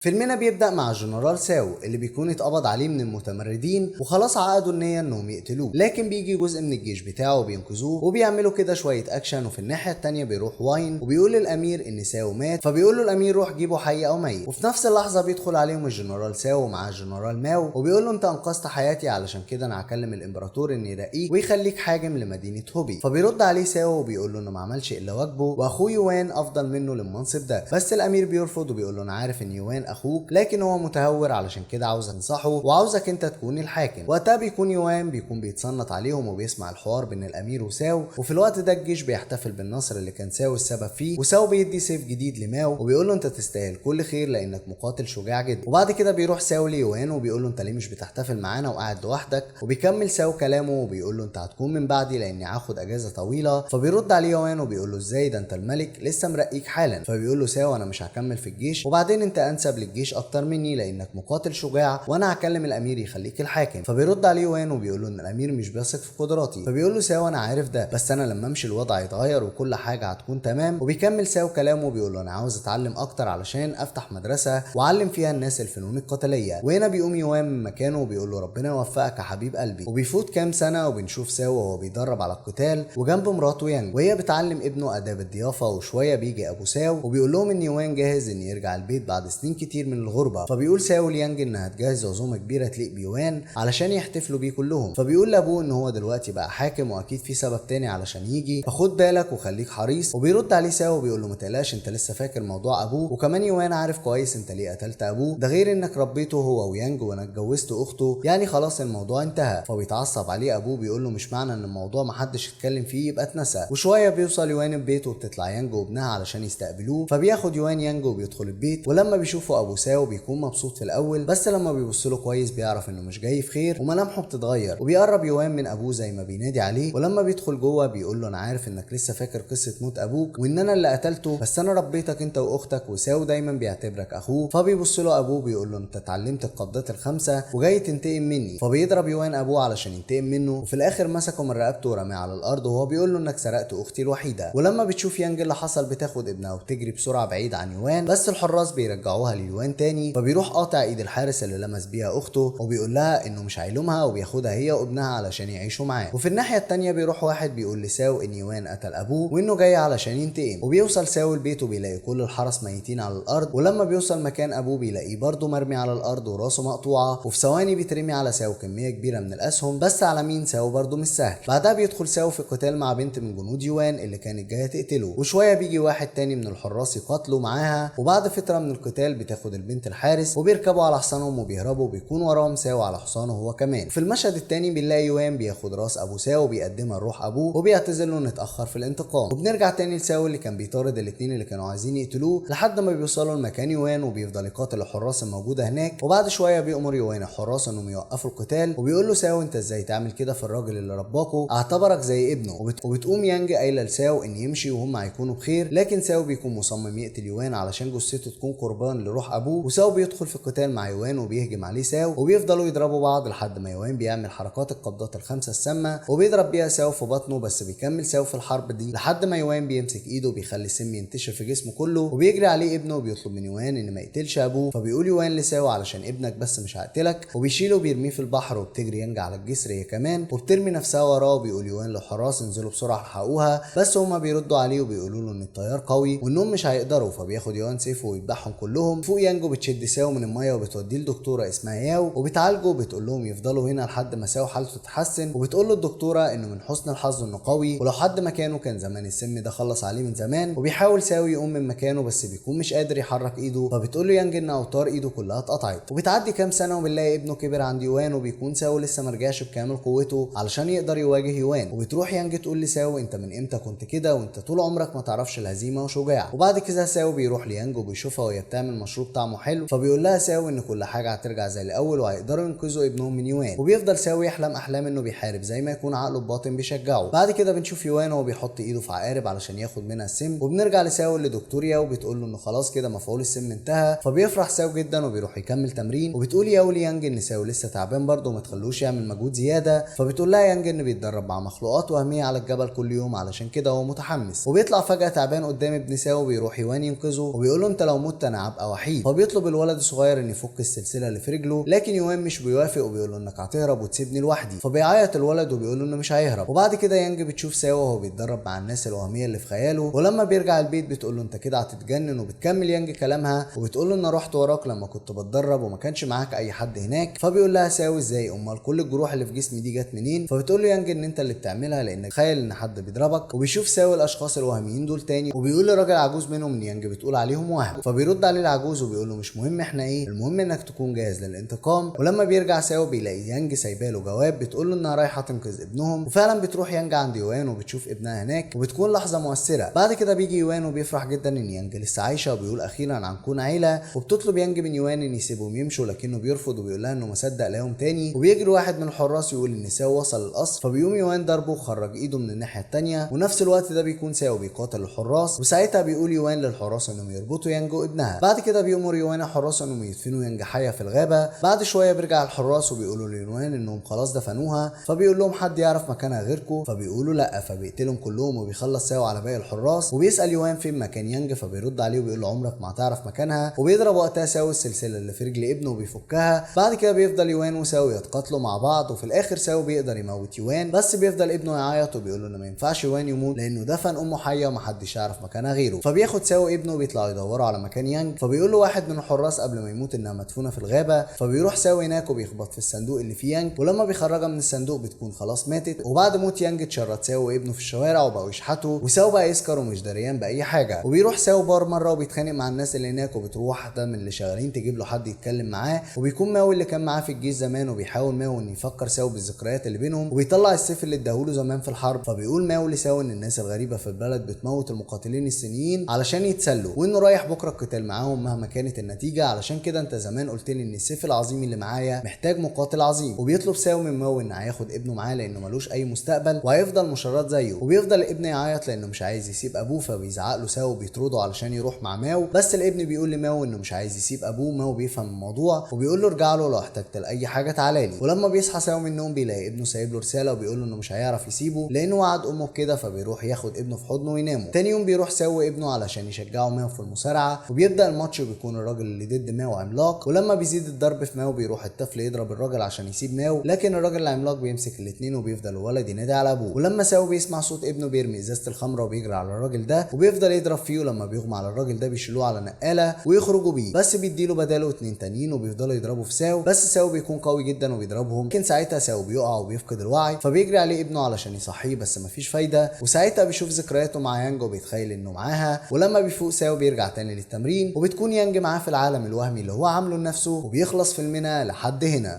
فيلمنا بيبدأ مع جنرال ساو اللي بيكون اتقبض عليه من المتمردين وخلاص عقدوا النية انهم يقتلوه، لكن بيجي جزء من الجيش بتاعه وبينقذوه وبيعملوا كده شوية اكشن. وفي الناحية التانية بيروح واين وبيقول للامير ان ساو مات، فبيقول له الامير روح جيبه حي او ميت. وفي نفس اللحظة بيدخل عليهم الجنرال ساو ومعاه الجنرال ماو وبيقول له انت انقذت حياتي، علشان كده انا هكلم الامبراطور ان يرقيك ويخليك حاكم لمدينة هوبي. فبيرد عليه ساو وبيقول له انه ما عملش الا واجبه واخوه يوان افضل منه للمنصب ده، بس الامير بيرفض وبيقول له انا عارف ان يوان اخوك لكن هو متهور، علشان كده عاوز انصحه وعاوزك انت تكون الحاكم. وقتها بيكون يوان بيتصنت عليهم وبيسمع الحوار بين الامير وساو. وفي الوقت ده الجيش بيحتفل بالنصر اللي كان ساو السبب فيه، وساو بيدي سيف جديد لماو وبيقول له انت تستاهل كل خير لانك مقاتل شجاع جدا. وبعد كده بيروح ساو ليوان وبيقول له انت ليه مش بتحتفل معانا وقاعد لوحدك، وبيكمل ساو كلامه وبيقول له انت هتكون من بعدي لاني هاخد اجازه طويله. فبيرد عليه يوان وبيقول له ازاي، ده انت الملك لسه مرقيك حالا. فبيقول له ساو انا مش هكمل في الجيش، وبعدين انت انسب للجيش اكتر مني لانك مقاتل شجاع وانا هكلم الامير يخليك الحاكم. فبيرد عليه وان وبيقول له ان الامير مش بيثق في قدراتي. فبيقول له ساو انا عارف ده، بس انا لما امشي الوضع هيتغير وكل حاجه هتكون تمام. وبيكمل ساو كلامه وبيقول له انا عاوز اتعلم اكتر علشان افتح مدرسه واعلم فيها الناس الفنون القتاليه. وهنا بيقوم يوان من مكانه وبيقول له ربنا يوفقك يا حبيب قلبي. وبيفوت كام سنه وبنشوف ساو وهو بيدرب على القتال وجنب مراته يانج وهي بتعلم ابنه اداب الضيافه. وشويه بيجي ابو ساو وبيقول لهم ان يوان جاهز ان يرجع البيت بعد سنين كتير من الغربه. فبيقول ساو ليانج انها هتجهز عزومه كبيره تليق بيوان علشان يحتفلوا بيه كلهم. فبيقول لابوه ان هو دلوقتي بقى حاكم واكيد في سبب تاني علشان يجي، فخد بالك وخليك حريص. وبيرد عليه ساو وبيقول له ما تقلقش انت لسه فاكر موضوع ابوه، وكمان يوان عارف كويس انت ليه قتلت ابوه، ده غير انك ربيته هو ويانج وانا اتجوزت اخته، يعني خلاص الموضوع انتهى. فبيتعصب عليه ابوه بيقول له مش معنى ان الموضوع محدش اتكلم فيه يبقى اتنسى. وشويه بيوصل يوان البيت وبتطلع يانج وابنها علشان يستقبلوه. فبياخد يوان يانج وبيدخل البيت، ولما بيشوفوا ابو ساو بيكون مبسوط في الاول، بس لما بيبص له كويس بيعرف انه مش جاي في خير وملامحه بتتغير. وبيقرب يوان من ابوه زي ما بينادي عليه، ولما بيدخل جوه بيقول له انا عارف انك لسه فاكر قصه موت ابوك وان انا اللي قتلته، بس انا ربيتك انت واختك وساو دايما بيعتبرك اخوه. فبيبص له ابوه بيقول له انت اتعلمت القبضات الخمسه وجاي تنتقم مني. فبيضرب يوان ابوه علشان ينتقم منه، وفي الاخر مسكه من رقبته ورماه على الارض وهو بيقول له انك سرقت اختي الوحيده. ولما بتشوف يانج اللي حصل بتاخد ابنها وبتجري بسرعه بعيد عن يوان، بس الحراس بيرجعوها ليوان تاني. فبيروح قاطع ايد الحارس اللي لمس بيها اخته وبيقول لها انه مش هيلومها وبياخدها هي وابنها علشان يعيشوا معاه. وفي الناحيه التانيه بيروح واحد بيقول لساو ان يوان قتل ابوه وانه جاي علشان ينتقم. وبيوصل ساو البيت وبيلاقي كل الحرس ميتين على الارض، ولما بيوصل مكان ابوه بيلاقيه برضه مرمي على الارض وراسه مقطوعه. وفي ثواني بيترمي على ساو كميه كبيره من الاسهم، بس على مين ساو برضه مش سهل. بعدها بيدخل ساو في قتال مع بنت من جنود يوان اللي كانت جايه تقتله، وشويه بيجي واحد تاني من الحراس يقاتله معاها. وبعد فتره من القتال بتاخد البنت الحارس وبيركبوا على حصانهم وبيهربوا، وبيكون وراهم ساو على حصانه هو كمان. في المشهد التاني بنلاقي يوان بياخد راس ابو ساو وبيقدمها لروح ابوه وبيعتذر له انه اتاخر في الانتقام. وبنرجع تاني لساو اللي كان بيطارد الاتنين اللي كانوا عايزين يقتلوه لحد ما بيوصلوا لمكان يوان، وبيفضل يقاتل الحراس الموجوده هناك. وبعد شويه بيأمر يوان الحراس انهم يوقفوا القتال، وبيقول له ساو انت ازاي تعمل كده في الراجل اللي رباكوا، اعتبرك زي ابنه. وبتقوم يانج قايله لساو ان يمشي وهم هيكونوا بخير، لكن ساو بيكون مصمم يقتل يوان علشان جثته تكون قربان لروح ابوه. وساو بيدخل في القتال مع يوان وبيهجم عليه ساو، وبيفضلوا يضربوا بعض لحد ما يوان بيعمل حركات القبضات الخمسه السامه وبيضرب بيها ساو في بطنه. بس بيكمل ساو في الحرب دي لحد ما يوان بيمسك ايده وبيخلي السم ينتشر في جسمه كله، وبيجري عليه ابنه وبيطلب من يوان ان ما يقتلش ابوه. فبيقول يوان لساو علشان ابنك بس مش هقتلك، وبيشيله وبيرميه في البحر. وبتجري يانج على الجسر هي كمان وبترمي نفسها وراه، وبيقول يوان للحراس انزلوا بسرعه الحقوها، بس هما بيردوا عليه وبيقولوا له ان التيار قوي وانهم مش هيقدروا. فبياخد يوان سيفه ويذبحهم كلهم. فوق يانج بتشد ساو من الميه وبتوديه لدكتوره اسمها ياو وبتعالجه، وبتقول لهم يفضلوا هنا لحد ما ساو حالته تتحسن. وبتقول له الدكتوره انه من حسن الحظ انه قوي ولو حد مكانه كان زمان السم ده خلص عليه من زمان. وبيحاول ساو يقوم من مكانه بس بيكون مش قادر يحرك ايده. فبتقول له يانج ان اوتار ايده كلها اتقطعت. وبتعدي كام سنه وبنلاقي ابنه كبر عند يوان، وبيكون ساو لسه مرجعش بكامل قوته علشان يقدر يواجه يوان. وبتروح يانج تقول لساو انت من امتى كنت كده وانت طول عمرك ما تعرفش الهزيمه وشجاع. وبعد كده ساو بيروح ليانج وبيشوفها وهي بتعمل مشروب طعمه حلو، فبيقول لها ساو ان كل حاجه هترجع زي الاول وهيقدروا ينقذوا ابنهم من يوان. وبيفضل ساو يحلم احلام انه بيحارب زي ما يكون عقله الباطن بيشجعه. بعد كده بنشوف يوان وهو بيحط ايده في عقارب علشان ياخد منها السم. وبنرجع لساو لدكتور ياو وبتقول له انه خلاص كده مفعول السم انتهى. فبيفرح ساو جدا وبيروح يكمل تمرين. وبتقول ياو ليانج ان ساو لسه تعبان برضه وما تخلوش يعمل مجهود زياده. فبتقول لها يانج ان بيتدرب مع مخلوقات وهميه على الجبل كل يوم علشان كده هو متحمس. وبيطلع فجاه تعبان قدام ابن ساو وبيروح يوان ينقذه وبيقول له انت لو مت انا هبقى وحيد الوحيد. فبيطلب الولد الصغير ان يفك السلسله اللي في رجله، لكن يوان مش بيوافق وبيقول له انك هتهرب وتسيبني لوحدي. فبيعيط الولد وبيقول له انه مش هيهرب. وبعد كده يانج بتشوف ساو وهو بيتدرب مع الناس الوهميه اللي في خياله، ولما بيرجع البيت بتقول له انت كده هتتجنن. وبتكمل يانج كلامها وبتقول له ان رحت وراك لما كنت بتدرب وما كانش معاك اي حد هناك. فبيقول لها ساو ازاي؟ امال كل الجروح اللي في جسمي دي جت منين؟ فبتقول له يانج ان انت اللي بتعملها لانك تخيل ان حد بيضربك. وبيشوف ساو الاشخاص الوهميين دول تاني، وبيقول لراجل عجوز منهم ان يانج بتقول عليهم وهم. فبيرد عليه العجوز وبيقول له مش مهم احنا ايه، المهم انك تكون جاهز للانتقام. ولما بيرجع ساو بيلاقي يانج سايبه له جواب بتقول له انها رايحه تنقذ ابنهم. وفعلا بتروح يانج عند يوان وبتشوف ابنها هناك، وبتكون لحظه مؤثره. بعد كده بيجي يوان وبيفرح جدا ان يانج لسه عايشه، وبيقول اخيرا هنكون عيله. وبتطلب يانج من يوان ان يسيبهم يمشوا، لكنه بيرفض وبيقول لها انه ما صدق لاقيهم تاني. وبيجري واحد من الحراس يقول ان ساو وصل القصر، فبيقوم يوان ضربه وخرج ايده من الناحيه الثانيه. ونفس الوقت ده بيكون ساو بيقاتل الحراس، وساعتها بيقول يوان للحراس انهم يربطوا يانج وابنها. بعد كده بيأمر يوان الحراس انهم يدفنوا يانج حيه في الغابه. بعد شويه بيرجع الحراس وبيقولوا ليوان انهم خلاص دفنوها. فبيقول لهم حد يعرف مكانها غيركم؟ فبيقولوا لا. فبيقتلهم كلهم وبيخلص ساو على باقي الحراس، وبيسأل يوان فين مكان يانج. فبيرد عليه وبيقول له عمرك ما هتعرف مكانها. وبيضرب وقتها ساو السلسله اللي في رجل ابنه وبيفكها. بعد كده بيفضل يوان وساو يتقاتلوا مع بعض، وفي الاخر ساو بيقدر يموت يوان، بس بيفضل ابنه يعيط وبيقول له انه ما ينفعش يوان يموت لانه دفن امه حيه ومحدش يعرف مكانها غيره. فبياخد ساو ابنه وبيطلعوا يدوروا على مكان يانج. فبيقول له واحد من الحراس قبل ما يموت انها مدفونه في الغابه. فبيروح ساو هناك وبيخبط في الصندوق اللي فيه يانج، ولما بيخرجها من الصندوق بتكون خلاص ماتت. وبعد موت يانج اتشرد ساو وابنه في الشوارع وبقوا يشحتوا، وساو بقى يسكر ومش دريان باي حاجه. وبيروح ساو بار مره وبيتخانق مع الناس اللي هناك، وبتروح واحده من اللي شغالين تجيب له حد يتكلم معاه. وبيكون ماو اللي كان معاه في الجيش زمان، وبيحاول ماو انه يفكر ساو بالذكريات اللي بينهم، وبيطلع السيف اللي اداهوله زمان في الحرب. فبيقول ماو لساو ان الناس الغريبه في البلد بتموت المقاتلين الصينيين علشان يتسلوا، وانه رايح بكره القتال معاهم مهما كانت النتيجه، علشان كده انت زمان قلت لي ان السيف العظيم اللي معايا محتاج مقاتل عظيم. وبيطلب ساو من ماو ان هياخد ابنه معاه لانه ملوش اي مستقبل وهيفضل مشرد زيه. وبيفضل الابن يعيط لانه مش عايز يسيب ابوه، فبيزعق له ساو وبيطرده علشان يروح مع ماو. بس الابن بيقول لماو انه مش عايز يسيب ابوه. ماو بيفهم الموضوع وبيقول له ارجع له لو احتجت لاي حاجه تعالى لي. ولما بيصحى ساو من النوم بيلاقي ابنه سايب له رساله وبيقول له انه مش هيعرف يسيبه لانه وعد امه بكده. فبيروح ياخد ابنه في حضنه ويناموا. تاني يوم بيروح ساو وابنه علشان يشجعوا ماو في المصارعه، وبيبدا الماتش وبيكون الراجل اللي ضد ماو عملاق. ولما بيزيد الضرب في ماو بيروح الطفل يضرب الراجل عشان يسيب ماو، لكن الراجل العملاق بيمسك الاثنين وبيفضل الولد ينادي على ابوه. ولما ساو بيسمع صوت ابنه بيرمي ازازه الخمره وبيجري على الراجل ده وبيفضل يضرب فيه. ولما بيغمى على الراجل ده بيشيلوه على نقاله ويخرجوا بيه، بس بيديله بداله 2 تانيين وبيفضلوا يضربوا في ساو. بس ساو بيكون قوي جدا وبيضربهم، لكن ساعتها ساو بيقع وبيفقد الوعي. فبيجري عليه ابنه علشان يصحيه بس مفيش فايده. وساعتها بيشوف ذكرياته مع يانج وبيتخيل انه معاها. ولما بيفوق ساو بيرجع تاني للتمرين، وبتكون يانج معاه في العالم الوهمي اللي هو عامله لنفسه. وبيخلص فيلمنا لحد هنا.